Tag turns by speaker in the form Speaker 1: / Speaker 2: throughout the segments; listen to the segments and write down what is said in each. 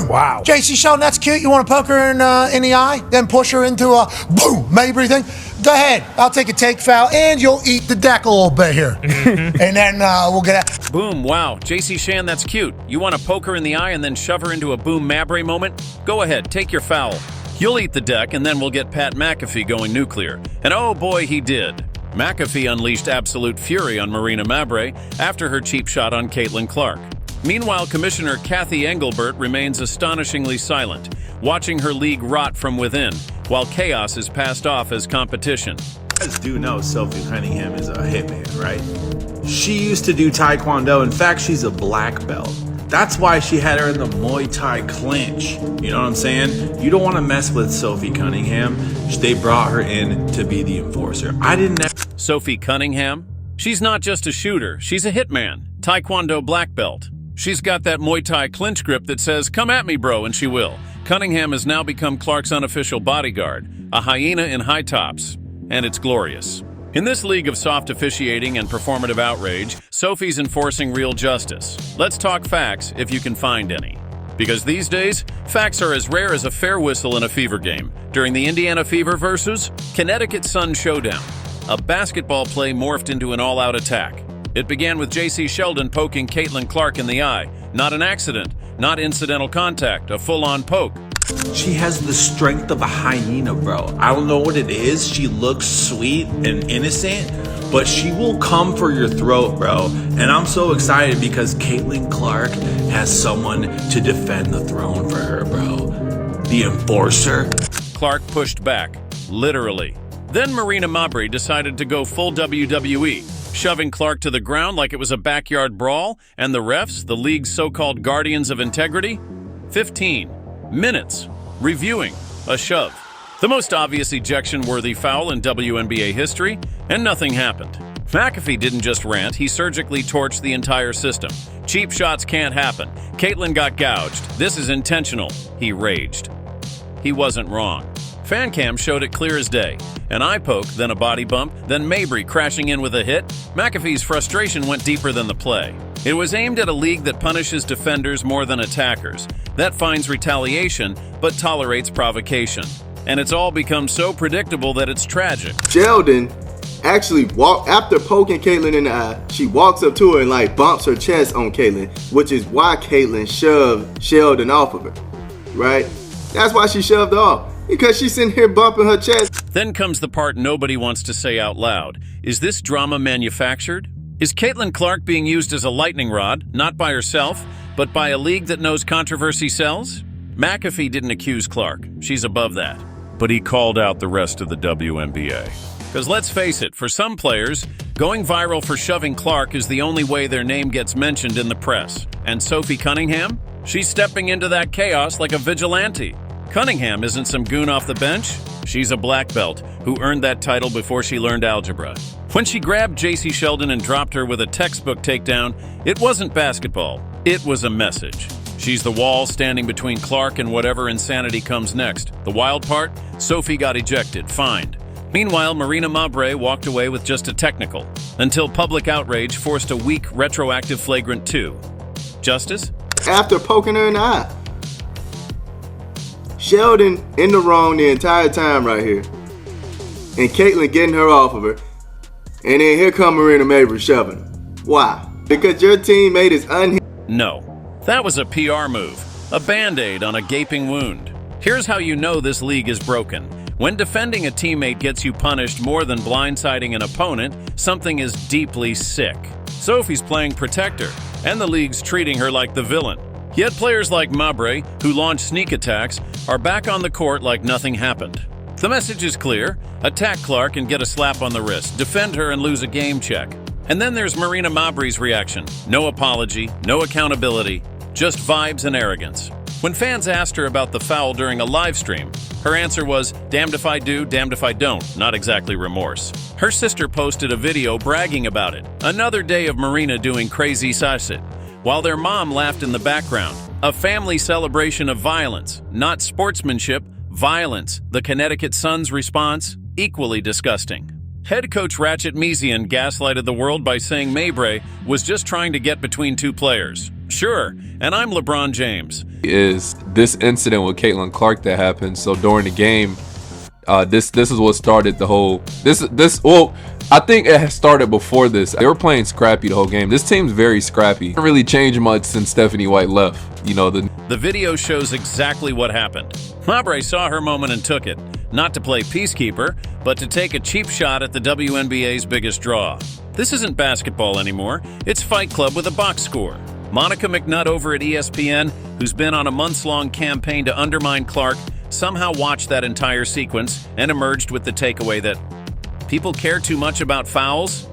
Speaker 1: Wow.
Speaker 2: JC Sheldon, that's cute. You want to poke her in the eye, then push her into a boom Mabrey thing? Go ahead. I'll take a take foul, and you'll eat the deck a little bit here. And then we'll get out.
Speaker 3: Boom, wow. JC Shan, that's cute. You want to poke her in the eye and then shove her into a boom Mabrey moment? Go ahead, take your foul. You'll eat the deck, and then we'll get Pat McAfee going nuclear. And oh boy, he did. McAfee unleashed absolute fury on Marina Mabrey after her cheap shot on Caitlin Clark. Meanwhile, Commissioner Kathy Engelbert remains astonishingly silent, watching her league rot from within, while chaos is passed off as competition.
Speaker 4: You guys do know Sophie Cunningham is a hitman, right? She used to do Taekwondo. In fact, she's a black belt. That's why she had her in the Muay Thai clinch. You know what I'm saying? You don't want to mess with Sophie Cunningham. They brought her in to be the enforcer. I didn't...
Speaker 3: Sophie Cunningham? She's not just a shooter, she's a hitman. Taekwondo black belt. She's got that Muay Thai clinch grip that says, "Come at me, bro," and she will. Cunningham has now become Clark's unofficial bodyguard, a hyena in high tops, and it's glorious. In this league of soft officiating and performative outrage, Sophie's enforcing real justice. Let's talk facts if you can find any. Because these days, facts are as rare as a fair whistle in a Fever game during the Indiana Fever versus Connecticut Sun showdown. A basketball play morphed into an all-out attack. It began with JC Sheldon poking Caitlin Clark in the eye. Not an accident, not incidental contact, a full-on poke.
Speaker 4: She has the strength of a hyena, bro. I don't know what it is. She looks sweet and innocent, but she will come for your throat, bro. And I'm so excited because Caitlin Clark has someone to defend the throne for her, bro. The enforcer.
Speaker 3: Clark pushed back, literally. Then Marina Mabrey decided to go full WWE, shoving Clark to the ground like it was a backyard brawl, and the refs, the league's so-called guardians of integrity, 15 minutes reviewing a shove. The most obvious ejection-worthy foul in WNBA history, and nothing happened. McAfee didn't just rant, he surgically torched the entire system. Cheap shots can't happen. Caitlin got gouged. This is intentional. He raged. He wasn't wrong. Fan cam showed it clear as day. An eye poke, then a body bump, then Mabrey crashing in with a hit. McAfee's frustration went deeper than the play. It was aimed at a league that punishes defenders more than attackers, that finds retaliation but tolerates provocation. And it's all become so predictable that it's tragic.
Speaker 5: Sheldon actually after poking Caitlin in the eye, she walks up to her and like bumps her chest on Caitlin, which is why Caitlin shoved Sheldon off of her, right? That's why she shoved off, because she's sitting here bumping her chest.
Speaker 3: Then comes the part nobody wants to say out loud. Is this drama manufactured? Is Caitlin Clark being used as a lightning rod, not by herself, but by a league that knows controversy sells? McAfee didn't accuse Clark. She's above that. But he called out the rest of the WNBA. Because let's face it, for some players, going viral for shoving Clark is the only way their name gets mentioned in the press. And Sophie Cunningham? She's stepping into that chaos like a vigilante. Cunningham isn't some goon off the bench. She's a black belt who earned that title before she learned algebra. When she grabbed JC Sheldon and dropped her with a textbook takedown, it wasn't basketball. It was a message. She's the wall standing between Clark and whatever insanity comes next. The wild part? Sophie got ejected, fined. Meanwhile, Marina Mabrey walked away with just a technical, until public outrage forced a weak retroactive flagrant 2. Justice?
Speaker 5: After poking her in the eye. Sheldon in the wrong the entire time right here. And Caitlin getting her off of her. And then here come Marina Mabrey shoving her. Why? Because your teammate is
Speaker 3: No. That was a PR move. A Band-Aid on a gaping wound. Here's how you know this league is broken. When defending a teammate gets you punished more than blindsiding an opponent, something is deeply sick. Sophie's playing protector, and the league's treating her like the villain. Yet players like Mabrey, who launch sneak attacks, are back on the court like nothing happened. The message is clear. Attack Clark and get a slap on the wrist. Defend her and lose a game check. And then there's Marina Mabrey's reaction. No apology, no accountability, just vibes and arrogance. When fans asked her about the foul during a live stream, her answer was, damned if I do, damned if I don't, not exactly remorse. Her sister posted a video bragging about it. Another day of Marina doing crazy sashit, while their mom laughed in the background. A family celebration of violence, not sportsmanship, violence. The Connecticut Sun's response, equally disgusting. Head coach Ratchet Mezian gaslighted the world by saying Mabrey was just trying to get between two players. Sure, and I'm LeBron James.
Speaker 1: Is this incident with Caitlin Clark that happened? So during the game, this is what started the whole. Well, I think it had started before this. They were playing scrappy the whole game. This team's very scrappy. It didn't really change much since Stephanie White left. You know,
Speaker 3: the video shows exactly what happened. Mabrey saw her moment and took it, not to play peacekeeper, but to take a cheap shot at the WNBA's biggest draw. This isn't basketball anymore. It's Fight Club with a box score. Monica McNutt over at ESPN, who's been on a months-long campaign to undermine Clark, somehow watched that entire sequence and emerged with the takeaway that people care too much about fouls?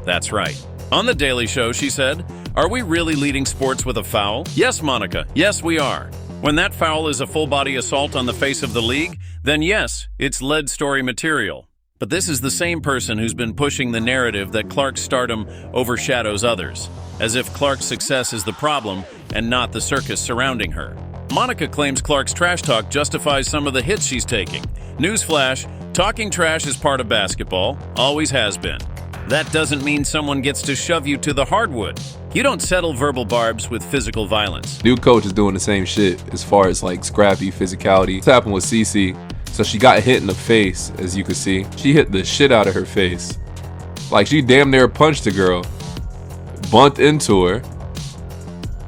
Speaker 3: That's right. On The Daily Show, she said, "Are we really leading sports with a foul? Yes, Monica, yes, we are. When that foul is a full-body assault on the face of the league, then yes, it's lead story material." But this is the same person who's been pushing the narrative that Clark's stardom overshadows others, as if Clark's success is the problem and not the circus surrounding her. Monica claims Clark's trash talk justifies some of the hits she's taking. Newsflash, talking trash is part of basketball, always has been. That doesn't mean someone gets to shove you to the hardwood. You don't settle verbal barbs with physical violence.
Speaker 1: New coach is doing the same shit as far as like scrappy physicality. This happened with Cece. So she got hit in the face, as you can see. She hit the shit out of her face. Like she damn near punched the girl, bumped into her,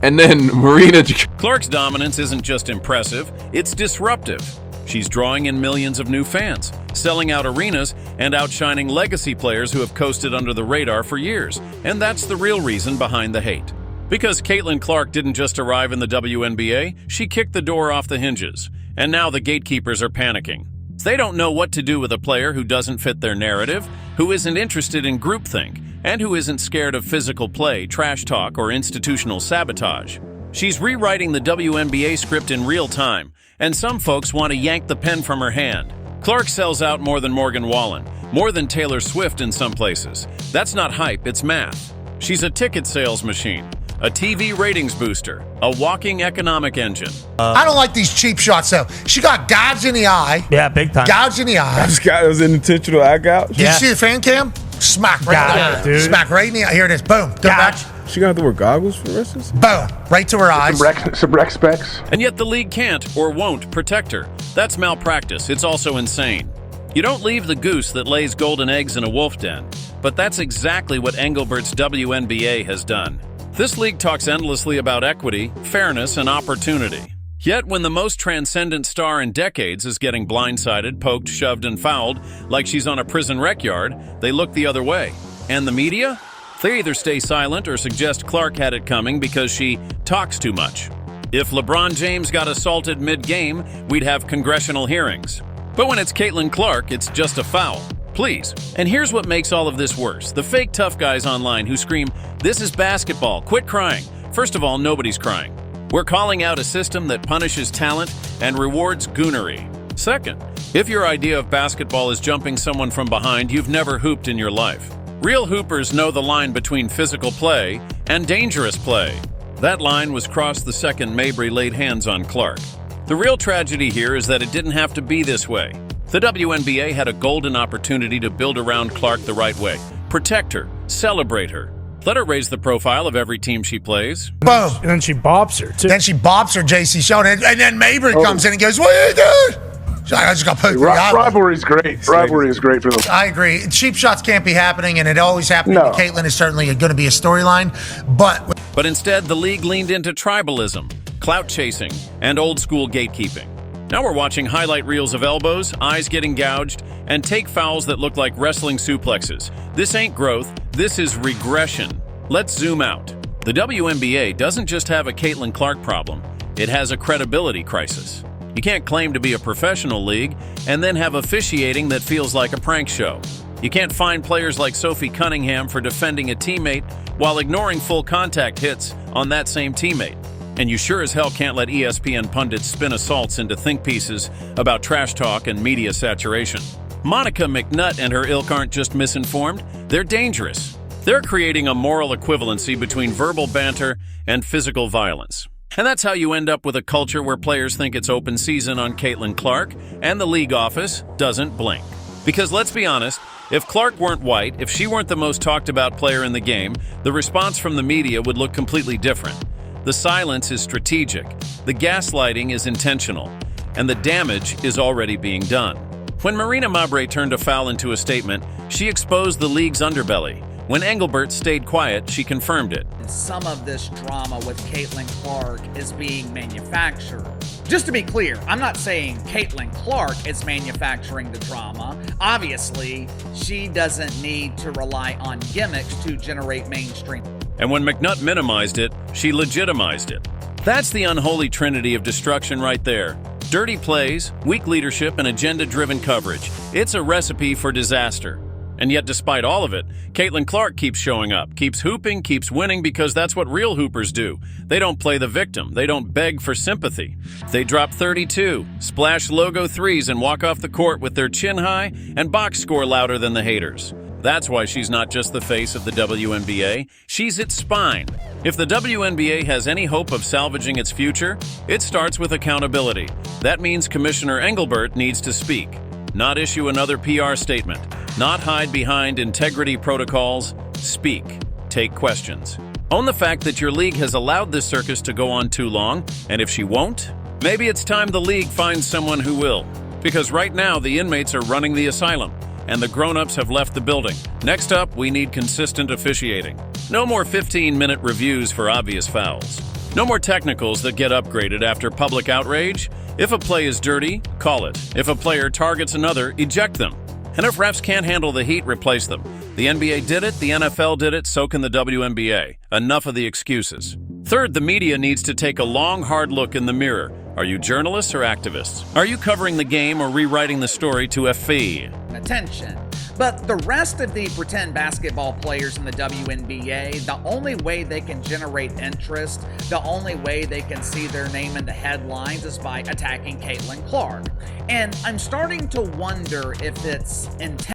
Speaker 1: and then Marina.
Speaker 3: Clark's dominance isn't just impressive, it's disruptive. She's drawing in millions of new fans, selling out arenas, and outshining legacy players who have coasted under the radar for years. And that's the real reason behind the hate. Because Caitlin Clark didn't just arrive in the WNBA, she kicked the door off the hinges. And now the gatekeepers are panicking. They don't know what to do with a player who doesn't fit their narrative, who isn't interested in groupthink, and who isn't scared of physical play, trash talk, or institutional sabotage. She's rewriting the WNBA script in real time, and some folks want to yank the pen from her hand. Clark sells out more than Morgan Wallen, more than Taylor Swift in some places. That's not hype, it's math. She's a ticket sales machine, a TV ratings booster, a walking economic engine.
Speaker 2: I don't like these cheap shots, though. She got gouged in the eye.
Speaker 6: Yeah, big time.
Speaker 2: Gouged in the eye.
Speaker 7: It was an intentional eye gouge.
Speaker 2: Did you see the fan cam? Smack right
Speaker 6: Dude.
Speaker 2: Smack right in the eye. Here it is. Boom. Go back.
Speaker 7: She gonna have to wear goggles for the rest of this?
Speaker 2: Boom. Right to her eyes.
Speaker 8: Some rec specs.
Speaker 3: And yet the league can't or won't protect her. That's malpractice. It's also insane. You don't leave the goose that lays golden eggs in a wolf den. But that's exactly what Engelbert's WNBA has done. This league talks endlessly about equity, fairness, and opportunity. Yet when the most transcendent star in decades is getting blindsided, poked, shoved, and fouled like she's on a prison rec yard, they look the other way. And the media? They either stay silent or suggest Clark had it coming because she talks too much. If LeBron James got assaulted mid-game, we'd have congressional hearings. But when it's Caitlin Clark, it's just a foul. Please. And here's what makes all of this worse. The fake tough guys online who scream, "This is basketball, quit crying." First of all, nobody's crying. We're calling out a system that punishes talent and rewards goonery. Second, if your idea of basketball is jumping someone from behind, you've never hooped in your life. Real hoopers know the line between physical play and dangerous play. That line was crossed the second Mabrey laid hands on Clark. The real tragedy here is that it didn't have to be this way. The WNBA had a golden opportunity to build around Clark the right way. Protect her, celebrate her. Let her raise the profile of every team she plays.
Speaker 2: Boom.
Speaker 6: And then she bops her, too.
Speaker 2: Then she bops her, JC Sheldon. And then Mabrey comes in and goes, "What are you doing?" She's like, "I just got poked in the eye."
Speaker 8: Rivalry's great. Rivalry is great for them.
Speaker 2: I agree. Cheap shots can't be happening, and it always happening to Caitlin is certainly going to be a storyline.
Speaker 3: But instead, the league leaned into tribalism, clout chasing, and old school gatekeeping. Now we're watching highlight reels of elbows, eyes getting gouged, and take fouls that look like wrestling suplexes. This ain't growth, this is regression. Let's zoom out. The WNBA doesn't just have a Caitlin Clark problem, it has a credibility crisis. You can't claim to be a professional league and then have officiating that feels like a prank show. You can't find players like Sophie Cunningham for defending a teammate while ignoring full contact hits on that same teammate. And you sure as hell can't let ESPN pundits spin assaults into think pieces about trash talk and media saturation. Monica McNutt and her ilk aren't just misinformed, they're dangerous. They're creating a moral equivalency between verbal banter and physical violence. And that's how you end up with a culture where players think it's open season on Caitlin Clark, and the league office doesn't blink. Because let's be honest, if Clark weren't white, if she weren't the most talked about player in the game, the response from the media would look completely different. The silence is strategic, the gaslighting is intentional, and the damage is already being done. When Marina Mabrey turned a foul into a statement, she exposed the league's underbelly. When Engelbert stayed quiet, she confirmed it.
Speaker 6: Some of this drama with Caitlin Clark is being manufactured. Just to be clear, I'm not saying Caitlin Clark is manufacturing the drama. Obviously, she doesn't need to rely on gimmicks to generate mainstream.
Speaker 3: And when McNutt minimized it, she legitimized it. That's the unholy trinity of destruction right there. Dirty plays, weak leadership, and agenda-driven coverage. It's a recipe for disaster. And yet, despite all of it, Caitlin Clark keeps showing up, keeps hooping, keeps winning, because that's what real hoopers do. They don't play the victim. They don't beg for sympathy. They drop 32, splash logo threes, and walk off the court with their chin high and box score louder than the haters. That's why she's not just the face of the WNBA, she's its spine. If the WNBA has any hope of salvaging its future, it starts with accountability. That means Commissioner Engelbert needs to speak, not issue another PR statement, not hide behind integrity protocols. Speak. Take questions. Own the fact that your league has allowed this circus to go on too long, and if she won't, maybe it's time the league finds someone who will. Because right now, the inmates are running the asylum, and the grown-ups have left the building. Next up, we need consistent officiating. No more 15-minute reviews for obvious fouls. No more technicals that get upgraded after public outrage. If a play is dirty, call it. If a player targets another, eject them. And if refs can't handle the heat, replace them. The NBA did it, the NFL did it, so can the WNBA. Enough of the excuses. Third, the media needs to take a long, hard look in the mirror. Are you journalists or activists? Are you covering the game or rewriting the story to a fee?
Speaker 6: Attention. But the rest of the pretend basketball players in the WNBA, the only way they can generate interest, the only way they can see their name in the headlines is by attacking Caitlin Clark. And I'm starting to wonder if it's intentional.